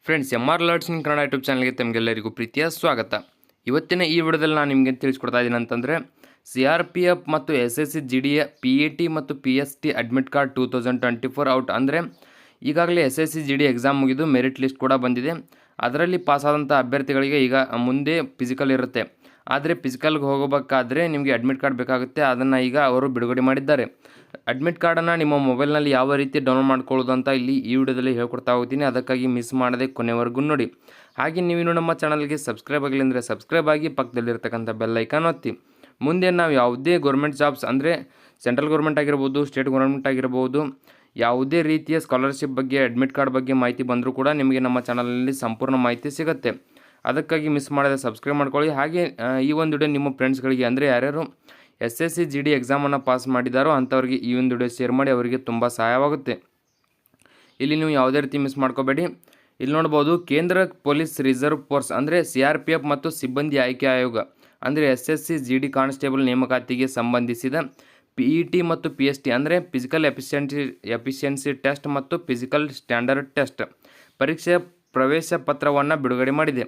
Friends, MR ಲರ್ಟ್ಸ್ ಇನ್ Kannada YouTube ಚಾನಲ್ಗೆ ತಮಗೆಲ್ಲರಿಗೂ ಪ್ರೀತಿಯ ಸ್ವಾಗತ. ಇವತ್ತಿನ ಈ ವಿಡಿಯೋದಲ್ಲಿ ನಾನು ನಿಮಗೆ ತಿಳಿಸ್ಕೊಡ್ತಾ ಇದ್ದೀನಿ ಅಂತಂದರೆ CRPF ಮತ್ತು SSC GDಯ PAT ಮತ್ತು PST ಅಡ್ಮಿಟ್ ಕಾರ್ಡ್ 2024 ಔಟ್. ಅಂದರೆ ಈಗಾಗಲೇ SSC GD ಎಕ್ಸಾಮ್ ಮುಗಿದು ಮೆರಿಟ್ ಲಿಸ್ಟ್ ಕೂಡ ಬಂದಿದೆ. ಅದರಲ್ಲಿ ಪಾಸಾದಂಥ ಅಭ್ಯರ್ಥಿಗಳಿಗೆ ಈಗ ಮುಂದೆ ಫಿಸಿಕಲ್ ಇರುತ್ತೆ. ಆದರೆ ಫಿಸಿಕಲ್ಗೆ ಹೋಗಬೇಕಾದ್ರೆ ನಿಮಗೆ ಅಡ್ಮಿಟ್ ಕಾರ್ಡ್ ಬೇಕಾಗುತ್ತೆ. ಅದನ್ನು ಈಗ ಅವರು ಬಿಡುಗಡೆ ಮಾಡಿದ್ದಾರೆ. ಅಡ್ಮಿಟ್ ಕಾರ್ಡನ್ನು ನಿಮ್ಮ ಮೊಬೈಲ್ನಲ್ಲಿ ಯಾವ ರೀತಿ ಡೌನ್ಲೋಡ್ ಮಾಡ್ಕೊಳ್ಳೋದು ಅಂತ ಇಲ್ಲಿ ಈ ವಿಡಿಯೋದಲ್ಲಿ ಹೇಳ್ಕೊಡ್ತಾ ಹೋಗ್ತೀನಿ. ಅದಕ್ಕಾಗಿ ಮಿಸ್ ಮಾಡದೆ ಕೊನೆವರೆಗೂ ನೋಡಿ. ಹಾಗೆ ನೀವಿನ್ನು ನಮ್ಮ ಚಾನಲ್ಗೆ ಸಬ್ಸ್ಕ್ರೈಬ್ ಆಗಿಲ್ಲ ಅಂದರೆ ಸಬ್ಸ್ಕ್ರೈಬ್ ಆಗಿ, ಪಕ್ಕದಲ್ಲಿರ್ತಕ್ಕಂಥ ಬೆಲ್ ಐಕಾನ್ ಒತ್ತಿ. ಮುಂದೆ ನಾವು ಯಾವುದೇ ಗೌರ್ಮೆಂಟ್ ಜಾಬ್ಸ್ ಅಂದರೆ ಸೆಂಟ್ರಲ್ ಗೌರ್ಮೆಂಟ್ ಆಗಿರ್ಬೋದು, ಸ್ಟೇಟ್ ಗೌರ್ಮೆಂಟ್ ಆಗಿರ್ಬೋದು, ಯಾವುದೇ ರೀತಿಯ ಸ್ಕಾಲರ್ಶಿಪ್ ಬಗ್ಗೆ, ಅಡ್ಮಿಟ್ ಕಾರ್ಡ್ ಬಗ್ಗೆ ಮಾಹಿತಿ ಬಂದರೂ ಕೂಡ ನಿಮಗೆ ನಮ್ಮ ಚಾನಲಲ್ಲಿ ಸಂಪೂರ್ಣ ಮಾಹಿತಿ ಸಿಗುತ್ತೆ. ಅದಕ್ಕಾಗಿ ಮಿಸ್ ಮಾಡದೆ ಸಬ್ಸ್ಕ್ರೈಬ್ ಮಾಡ್ಕೊಳ್ಳಿ. ಹಾಗೆ ಈ ಒಂದು ವಿಡಿಯೋ ನಿಮ್ಮ ಫ್ರೆಂಡ್ಸ್ಗಳಿಗೆ ಅಂದರೆ ಯಾರ್ಯಾರು SSC GD ಎಕ್ಸಾಮನ್ನು ಪಾಸ್ ಮಾಡಿದಾರೋ ಅಂಥವ್ರಿಗೆ ಈ ಒಂದು ವಿಡಿಯೋ ಶೇರ್ ಮಾಡಿ, ಅವರಿಗೆ ತುಂಬ ಸಹಾಯವಾಗುತ್ತೆ. ಇಲ್ಲಿ ನೀವು ಯಾವುದೇ ರೀತಿ ಮಿಸ್ ಮಾಡ್ಕೋಬೇಡಿ. ಇಲ್ಲಿ ನೋಡ್ಬೋದು, ಕೇಂದ್ರ ಪೊಲೀಸ್ ರಿಸರ್ವ್ ಫೋರ್ಸ್ ಅಂದರೆ CRPF ಮತ್ತು ಸಿಬ್ಬಂದಿ ಆಯ್ಕೆ ಆಯೋಗ ಅಂದರೆ SSC GD ಕಾನ್ಸ್ಟೇಬಲ್ ನೇಮಕಾತಿಗೆ ಸಂಬಂಧಿಸಿದ PET ಮತ್ತು PST ಅಂದರೆ ಫಿಸಿಕಲ್ ಎಫಿಷಿಯನ್ಸಿ ಟೆಸ್ಟ್ ಮತ್ತು ಫಿಸಿಕಲ್ ಸ್ಟ್ಯಾಂಡರ್ಡ್ ಟೆಸ್ಟ್ ಪರೀಕ್ಷೆಯ ಪ್ರವೇಶ ಪತ್ರವನ್ನು ಬಿಡುಗಡೆ ಮಾಡಿದೆ.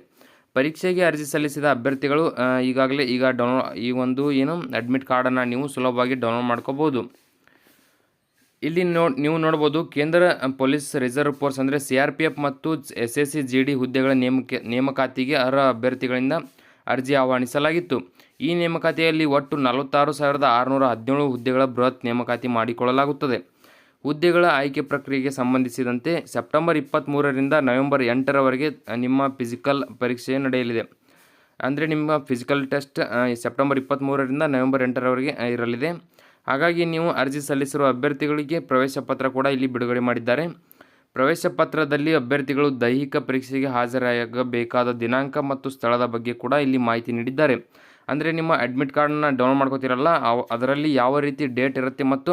ಪರೀಕ್ಷೆಗೆ ಅರ್ಜಿ ಸಲ್ಲಿಸಿದ ಅಭ್ಯರ್ಥಿಗಳು ಈಗಾಗಲೇ ಈ ಒಂದು ಅಡ್ಮಿಟ್ ಕಾರ್ಡನ್ನು ನೀವು ಸುಲಭವಾಗಿ ಡೌನ್ಲೋಡ್ ಮಾಡ್ಕೋಬೋದು. ಇಲ್ಲಿ ನೀವು ನೋಡ್ಬೋದು, ಕೇಂದ್ರ ಪೊಲೀಸ್ ರಿಸರ್ವ್ ಫೋರ್ಸ್ ಅಂದರೆ CRPF ಮತ್ತು SSC GD ಹುದ್ದೆಗಳ ನೇಮಕಾತಿಗೆ ಅರ್ಹ ಅಭ್ಯರ್ಥಿಗಳಿಂದ ಅರ್ಜಿ ಆಹ್ವಾನಿಸಲಾಗಿತ್ತು. ಈ ನೇಮಕಾತಿಯಲ್ಲಿ ಒಟ್ಟು 46,617 ಹುದ್ದೆಗಳ ಬೃಹತ್ ನೇಮಕಾತಿ ಮಾಡಿಕೊಳ್ಳಲಾಗುತ್ತದೆ. ಹುದ್ದೆಗಳ ಆಯ್ಕೆ ಪ್ರಕ್ರಿಯೆಗೆ ಸಂಬಂಧಿಸಿದಂತೆ ಸೆಪ್ಟೆಂಬರ್ 23ರಿಂದ ನವೆಂಬರ್ 8ರವರೆಗೆ ನಿಮ್ಮ ಫಿಸಿಕಲ್ ಪರೀಕ್ಷೆ ನಡೆಯಲಿದೆ. ಅಂದರೆ ನಿಮ್ಮ ಫಿಸಿಕಲ್ ಟೆಸ್ಟ್ ಸೆಪ್ಟೆಂಬರ್ 23ರಿಂದ ನವೆಂಬರ್ 8ರವರೆಗೆ ಇರಲಿದೆ. ಹಾಗಾಗಿ ನೀವು ಅರ್ಜಿ ಸಲ್ಲಿಸಿರುವ ಅಭ್ಯರ್ಥಿಗಳಿಗೆ ಪ್ರವೇಶ ಪತ್ರ ಕೂಡ ಇಲ್ಲಿ ಬಿಡುಗಡೆ ಮಾಡಿದ್ದಾರೆ. ಪ್ರವೇಶ ಪತ್ರದಲ್ಲಿ ಅಭ್ಯರ್ಥಿಗಳು ದೈಹಿಕ ಪರೀಕ್ಷೆಗೆ ಹಾಜರಾಗಬೇಕಾದ ದಿನಾಂಕ ಮತ್ತು ಸ್ಥಳದ ಬಗ್ಗೆ ಕೂಡ ಇಲ್ಲಿ ಮಾಹಿತಿ ನೀಡಿದ್ದಾರೆ. ಅಂದರೆ ನಿಮ್ಮ ಅಡ್ಮಿಟ್ ಕಾರ್ಡನ್ನು ಡೌನ್ಲೋಡ್ ಮಾಡ್ಕೋತೀರಲ್ಲ, ಅದರಲ್ಲಿ ಯಾವ ರೀತಿ ಡೇಟ್ ಇರುತ್ತೆ ಮತ್ತು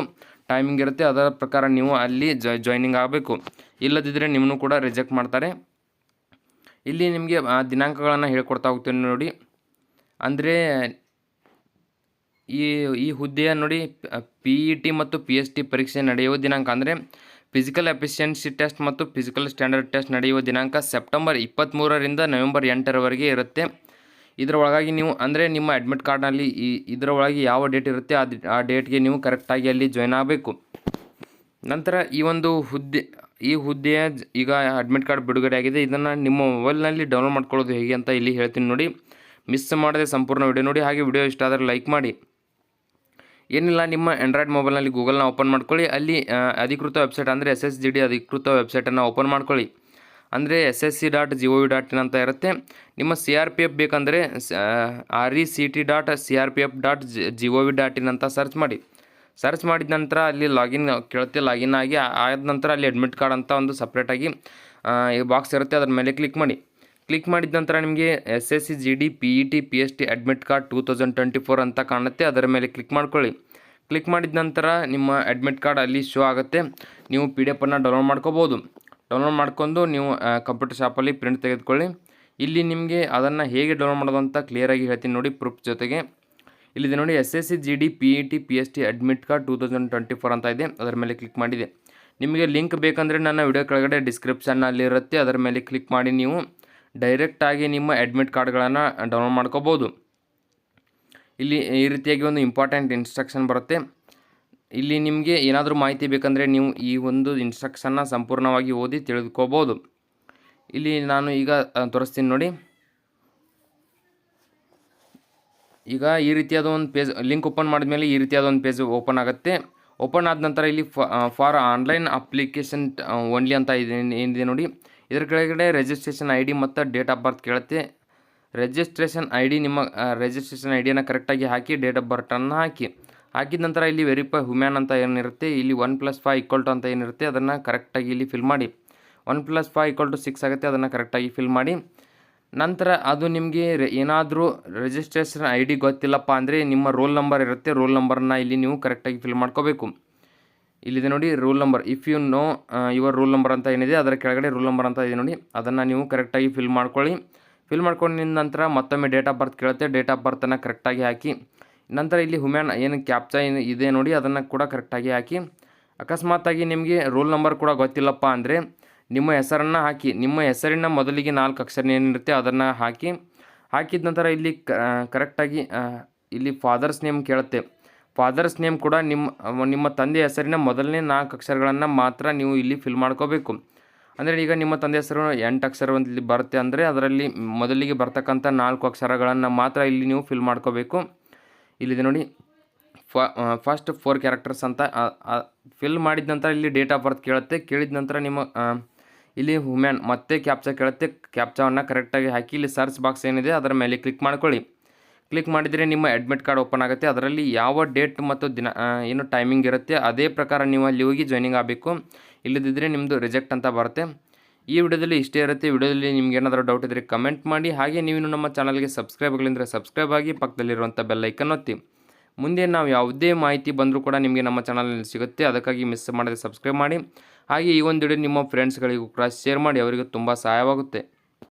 ಟೈಮಿಂಗ್ ಇರುತ್ತೆ, ಅದರ ಪ್ರಕಾರ ನೀವು ಅಲ್ಲಿ ಜಾಯ್ನಿಂಗ್ ಆಗಬೇಕು. ಇಲ್ಲದಿದ್ದರೆ ನಿಮ್ಮನ್ನು ಕೂಡ ರಿಜೆಕ್ಟ್ ಮಾಡ್ತಾರೆ. ಇಲ್ಲಿ ನಿಮಗೆ ದಿನಾಂಕಗಳನ್ನು ಹೇಳ್ಕೊಡ್ತಾ ಹೋಗ್ತೀನಿ ನೋಡಿ. ಅಂದರೆ ಈ ಹುದ್ದೆಯ ನೋಡಿ, PET ಮತ್ತು PST ಪರೀಕ್ಷೆ ನಡೆಯುವ ದಿನಾಂಕ ಅಂದರೆ ಫಿಸಿಕಲ್ ಎಫಿಷಿಯನ್ಸಿ ಟೆಸ್ಟ್ ಮತ್ತು ಫಿಸಿಕಲ್ ಸ್ಟ್ಯಾಂಡರ್ಡ್ ಟೆಸ್ಟ್ ನಡೆಯುವ ದಿನಾಂಕ ಸೆಪ್ಟೆಂಬರ್ 23ರಿಂದ ನವೆಂಬರ್ 8ರವರೆಗೆ ಇರುತ್ತೆ. ಇದರ ಒಳಗಾಗಿ ನೀವು ಅಂದರೆ ನಿಮ್ಮ ಅಡ್ಮಿಟ್ ಕಾರ್ಡ್ನಲ್ಲಿ ಇದರ ಒಳಗೆ ಯಾವ ಡೇಟ್ ಇರುತ್ತೆ ಆ ಡೇಟ್ಗೆ ನೀವು ಕರೆಕ್ಟಾಗಿ ಅಲ್ಲಿ ಜಾಯ್ನ್ ಆಗಬೇಕು. ನಂತರ ಈ ಹುದ್ದೆಯ ಈಗ ಅಡ್ಮಿಟ್ ಕಾರ್ಡ್ ಬಿಡುಗಡೆ ಆಗಿದೆ. ಇದನ್ನು ನಿಮ್ಮ ಮೊಬೈಲ್ನಲ್ಲಿ ಡೌನ್ಲೋಡ್ ಮಾಡ್ಕೊಳ್ಳೋದು ಹೇಗೆ ಅಂತ ಇಲ್ಲಿ ಹೇಳ್ತೀನಿ ನೋಡಿ. ಮಿಸ್ ಮಾಡದೆ ಸಂಪೂರ್ಣ ವಿಡಿಯೋ ನೋಡಿ. ಹಾಗೆ ವಿಡಿಯೋ ಇಷ್ಟ ಆದರೆ ಲೈಕ್ ಮಾಡಿ. ಏನಿಲ್ಲ, ನಿಮ್ಮ ಆಂಡ್ರಾಯ್ಡ್ ಮೊಬೈಲ್ನಲ್ಲಿ ಗೂಗಲ್ನ ಓಪನ್ ಮಾಡ್ಕೊಳ್ಳಿ. ಅಲ್ಲಿ ಅಧಿಕೃತ ವೆಬ್ಸೈಟ್ ಅಂದರೆ SSC GD ಅಧಿಕೃತ ವೆಬ್ಸೈಟನ್ನು ಓಪನ್ ಮಾಡ್ಕೊಳ್ಳಿ. ಅಂದರೆ ssc.gov.in ಅಂತ ಇರುತ್ತೆ. ನಿಮ್ಮ CRPF ಬೇಕಂದರೆ rect.crpf.gov.in ಅಂತ ಸರ್ಚ್ ಮಾಡಿ. ಸರ್ಚ್ ಮಾಡಿದ ನಂತರ ಅಲ್ಲಿ ಲಾಗಿನ್ ಆಗಿ ಆದ ನಂತರ ಅಲ್ಲಿ ಅಡ್ಮಿಟ್ ಕಾರ್ಡ್ ಅಂತ ಒಂದು ಸಪ್ರೇಟಾಗಿ ಬಾಕ್ಸ್ ಇರುತ್ತೆ. ಅದರ ಮೇಲೆ ಕ್ಲಿಕ್ ಮಾಡಿ. ಕ್ಲಿಕ್ ಮಾಡಿದ ನಂತರ ನಿಮಗೆ SSC GD PET PST admit card 2024 ಅಂತ ಕಾಣುತ್ತೆ. ಅದರ ಮೇಲೆ ಕ್ಲಿಕ್ ಮಾಡ್ಕೊಳ್ಳಿ. ಕ್ಲಿಕ್ ಮಾಡಿದ ನಂತರ ನಿಮ್ಮ ಅಡ್ಮಿಟ್ ಕಾರ್ಡ್ ಅಲ್ಲಿ ಶೋ ಆಗುತ್ತೆ. ನೀವು PDF ಅನ್ನು ಡೌನ್ಲೋಡ್ ಮಾಡ್ಕೋಬೋದು. ಡೌನ್ಲೋಡ್ ಮಾಡ್ಕೊಂಡು ನೀವು ಕಂಪ್ಯೂಟರ್ ಶಾಪಲ್ಲಿ ಪ್ರಿಂಟ್ ತೆಗೆದುಕೊಳ್ಳಿ. ಇಲ್ಲಿ ನಿಮಗೆ ಅದನ್ನು ಹೇಗೆ ಡೌನ್ಲೋಡ್ ಮಾಡೋದು ಅಂತ ಕ್ಲಿಯರಾಗಿ ಹೇಳ್ತೀನಿ ನೋಡಿ, ಪ್ರೂಫ್ ಜೊತೆಗೆ. ಇಲ್ಲಿದೆ ನೋಡಿ, SSC GD PET PST admit card 2024 ಅಂತ ಇದೆ. ಅದರ ಮೇಲೆ ಕ್ಲಿಕ್ ಮಾಡಿದೆ. ನಿಮಗೆ ಲಿಂಕ್ ಬೇಕಂದರೆ ನನ್ನ ವಿಡಿಯೋ ಕೆಳಗಡೆ ಡಿಸ್ಕ್ರಿಪ್ಷನ್ನಲ್ಲಿ ಇರುತ್ತೆ. ಅದರ ಮೇಲೆ ಕ್ಲಿಕ್ ಮಾಡಿ ನೀವು ಡೈರೆಕ್ಟಾಗಿ ನಿಮ್ಮ ಅಡ್ಮಿಟ್ ಕಾರ್ಡ್ಗಳನ್ನು ಡೌನ್ಲೋಡ್ ಮಾಡ್ಕೋಬೋದು. ಇಲ್ಲಿ ಈ ರೀತಿಯಾಗಿ ಒಂದು ಇಂಪಾರ್ಟೆಂಟ್ ಇನ್ಸ್ಟ್ರಕ್ಷನ್ ಬರುತ್ತೆ. ಇಲ್ಲಿ ನಿಮಗೆ ಏನಾದರೂ ಮಾಹಿತಿ ಬೇಕಂದರೆ ನೀವು ಈ ಒಂದು ಇನ್ಸ್ಟ್ರಕ್ಷನ್ನ ಸಂಪೂರ್ಣವಾಗಿ ಓದಿ ತಿಳಿದುಕೋಬೋದು. ಇಲ್ಲಿ ನಾನು ಈಗ ತೋರಿಸ್ತೀನಿ ನೋಡಿ. ಈಗ ಈ ರೀತಿಯಾದ ಒಂದು ಪೇಜ್ ಲಿಂಕ್ ಓಪನ್ ಮಾಡಿದ್ಮೇಲೆ ಈ ರೀತಿಯಾದ ಒಂದು ಪೇಜ್ ಓಪನ್ ಆಗುತ್ತೆ. ಓಪನ್ ಆದ ನಂತರ ಇಲ್ಲಿ ಫಾರ್ ಆನ್ಲೈನ್ ಅಪ್ಲಿಕೇಶನ್ ಓನ್ಲಿ ಅಂತ ಏನಿದೆ ನೋಡಿ. ಇದರ ಕೆಳಗಡೆ ರಿಜಿಸ್ಟ್ರೇಷನ್ ID ಮತ್ತು ಡೇಟ್ ಆಫ್ ಬರ್ತ್ ಕೇಳುತ್ತೆ. ರಿಜಿಸ್ಟ್ರೇಷನ್ ID ನಿಮ್ಮ ರಿಜಿಸ್ಟ್ರೇಷನ್ IDಯನ್ನು ಕರೆಕ್ಟಾಗಿ ಹಾಕಿ, ಡೇಟ್ ಆಫ್ ಬರ್ತನ್ನು ಹಾಕಿದ ನಂತರ ಇಲ್ಲಿ ವೆರಿಫೈ ಹ್ಯೂಮ್ಯಾನ್ ಅಂತ ಏನಿರುತ್ತೆ, ಇಲ್ಲಿ 1+5 ಅಂತ ಏನಿರುತ್ತೆ ಅದನ್ನು ಕರೆಕ್ಟಾಗಿ ಇಲ್ಲಿ ಫಿಲ್ ಮಾಡಿ. 1+5 6 ಆಗುತ್ತೆ, ಅದನ್ನು ಕರೆಕ್ಟಾಗಿ ಫಿಲ್ ಮಾಡಿ. ನಂತರ ಅದು ನಿಮಗೆ ಏನಾದರೂ ರಿಜಿಸ್ಟ್ರೇಷನ್ ID ಗೊತ್ತಿಲ್ಲಪ್ಪ ಅಂದರೆ ನಿಮ್ಮ ರೋಲ್ ನಂಬರ್ ಇರುತ್ತೆ, ರೋಲ್ ನಂಬರನ್ನು ಇಲ್ಲಿ ನೀವು ಕರೆಕ್ಟಾಗಿ ಫಿಲ್ ಮಾಡ್ಕೋಬೇಕು. ಇಲ್ಲಿದೆ ನೋಡಿ roll number. If you know your roll number ಅಂತ ಏನಿದೆ ಅದರ ಕೆಳಗಡೆ ರೋಲ್ ನಂಬರ್ ಅಂತ ಇದೆ ನೋಡಿ, ಅದನ್ನು ನೀವು ಕರೆಕ್ಟಾಗಿ ಫಿಲ್ ಮಾಡ್ಕೊಳ್ಳಿ. ಫಿಲ್ ಮಾಡ್ಕೊಂಡಿದ ನಂತರ ಮತ್ತೊಮ್ಮೆ ಡೇಟ್ ಆಫ್ ಬರ್ತ್ ಕೇಳುತ್ತೆ. ಡೇಟ್ ಆಫ್ ಬರ್ತನ್ನು ಕರೆಕ್ಟಾಗಿ ಹಾಕಿ. ನಂತರ ಇಲ್ಲಿ ಹ್ಯೂಮ್ಯಾನ್ ಏನು ಕ್ಯಾಪ್ಚಾ ಇದೆ ನೋಡಿ, ಅದನ್ನು ಕೂಡ ಕರೆಕ್ಟಾಗಿ ಹಾಕಿ. ಅಕಸ್ಮಾತಾಗಿ ನಿಮಗೆ ರೋಲ್ ನಂಬರ್ ಕೂಡ ಗೊತ್ತಿಲ್ಲಪ್ಪ ಅಂದರೆ ನಿಮ್ಮ ಹೆಸರನ್ನು ಹಾಕಿ, ನಿಮ್ಮ ಹೆಸರಿನ ಮೊದಲಿಗೆ 4 ಅಕ್ಷರ ಏನಿರುತ್ತೆ ಅದನ್ನು ಹಾಕಿದ ನಂತರ ಇಲ್ಲಿ ಕರೆಕ್ಟಾಗಿ ಇಲ್ಲಿ ಫಾದರ್ಸ್ ನೇಮ್ ಕೇಳುತ್ತೆ. ಫಾದರ್ಸ್ ನೇಮ್ ಕೂಡ ನಿಮ್ಮ ತಂದೆ ಹೆಸರಿನ ಮೊದಲನೇ 4 ಅಕ್ಷರಗಳನ್ನು ಮಾತ್ರ ನೀವು ಇಲ್ಲಿ ಫಿಲ್ ಮಾಡ್ಕೋಬೇಕು. ಅಂದರೆ ಈಗ ನಿಮ್ಮ ತಂದೆ ಹೆಸರು 8 ಅಕ್ಷರ ಇಲ್ಲಿ ಬರುತ್ತೆ ಅಂದರೆ ಅದರಲ್ಲಿ ಮೊದಲಿಗೆ ಬರ್ತಕ್ಕಂಥ 4 ಅಕ್ಷರಗಳನ್ನು ಮಾತ್ರ ಇಲ್ಲಿ ನೀವು ಫಿಲ್ ಮಾಡ್ಕೋಬೇಕು. ಇಲ್ಲಿದೆ ನೋಡಿ, ಫಸ್ಟ್ 4 ಕ್ಯಾರೆಕ್ಟರ್ಸ್ ಅಂತ ಫಿಲ್ ಮಾಡಿದ ನಂತರ ಇಲ್ಲಿ ಡೇಟ್ ಆಫ್ ಬರ್ತ್ ಕೇಳುತ್ತೆ. ಕೇಳಿದ ನಂತರ ನಿಮ್ಮ ಇಲ್ಲಿ ವುಮೆನ್ ಮತ್ತೆ ಕ್ಯಾಪ್ಚಾ ಕೇಳುತ್ತೆ. ಕ್ಯಾಪ್ಚಾವನ್ನು ಕರೆಕ್ಟಾಗಿ ಹಾಕಿ ಇಲ್ಲಿ ಸರ್ಚ್ ಬಾಕ್ಸ್ ಏನಿದೆ ಅದರ ಮೇಲೆ ಕ್ಲಿಕ್ ಮಾಡ್ಕೊಳ್ಳಿ. ಕ್ಲಿಕ್ ಮಾಡಿದರೆ ನಿಮ್ಮ ಅಡ್ಮಿಟ್ ಕಾರ್ಡ್ ಓಪನ್ ಆಗುತ್ತೆ. ಅದರಲ್ಲಿ ಯಾವ ಡೇಟ್ ಮತ್ತು ದಿನ ಏನು ಟೈಮಿಂಗ್ ಇರುತ್ತೆ ಅದೇ ಪ್ರಕಾರ ನೀವು ಅಲ್ಲಿ ಹೋಗಿ ಜಾಯ್ನಿಂಗ್ ಆಗಬೇಕು. ಇಲ್ಲದಿದ್ದರೆ ನಿಮ್ಮದು ರಿಜೆಕ್ಟ್ ಅಂತ ಬರುತ್ತೆ. ಈ ವಿಡಿಯೋದಲ್ಲಿ ಇಷ್ಟೇ ಇರುತ್ತೆ. ವಿಡಿಯೋದಲ್ಲಿ ನಿಮ್ಗೆ ಏನಾದರೂ ಡೌಟ್ ಇದ್ದರೆ ಕಮೆಂಟ್ ಮಾಡಿ. ಹಾಗೆ ನೀವು ನಮ್ಮ ಚಾನಲ್ಗೆ ಸಬ್ಸ್ಕ್ರೈಬ್ ಆಗಲಿಂದರೆ ಸಬ್ಸ್ಕ್ರೈಬ್ ಆಗಿ ಪಕ್ಕದಲ್ಲಿರುವಂಥ ಬೆಲ್ ಐಕನ್ ಒತ್ತಿ. ಮುಂದೆ ನಾವು ಯಾವುದೇ ಮಾಹಿತಿ ಬಂದರೂ ಕೂಡ ನಿಮಗೆ ನಮ್ಮ ಚಾನಲಲ್ಲಿ ಸಿಗುತ್ತೆ. ಅದಕ್ಕಾಗಿ ಮಿಸ್ ಮಾಡದೆ ಸಬ್ಸ್ಕ್ರೈಬ್ ಮಾಡಿ. ಹಾಗೆ ಈ ಒಂದು ವಿಡಿಯೋ ನಿಮ್ಮ ಫ್ರೆಂಡ್ಸ್ಗಳಿಗೂ ಕೂಡ ಶೇರ್ ಮಾಡಿ, ಅವರಿಗೂ ತುಂಬ ಸಹಾಯವಾಗುತ್ತೆ.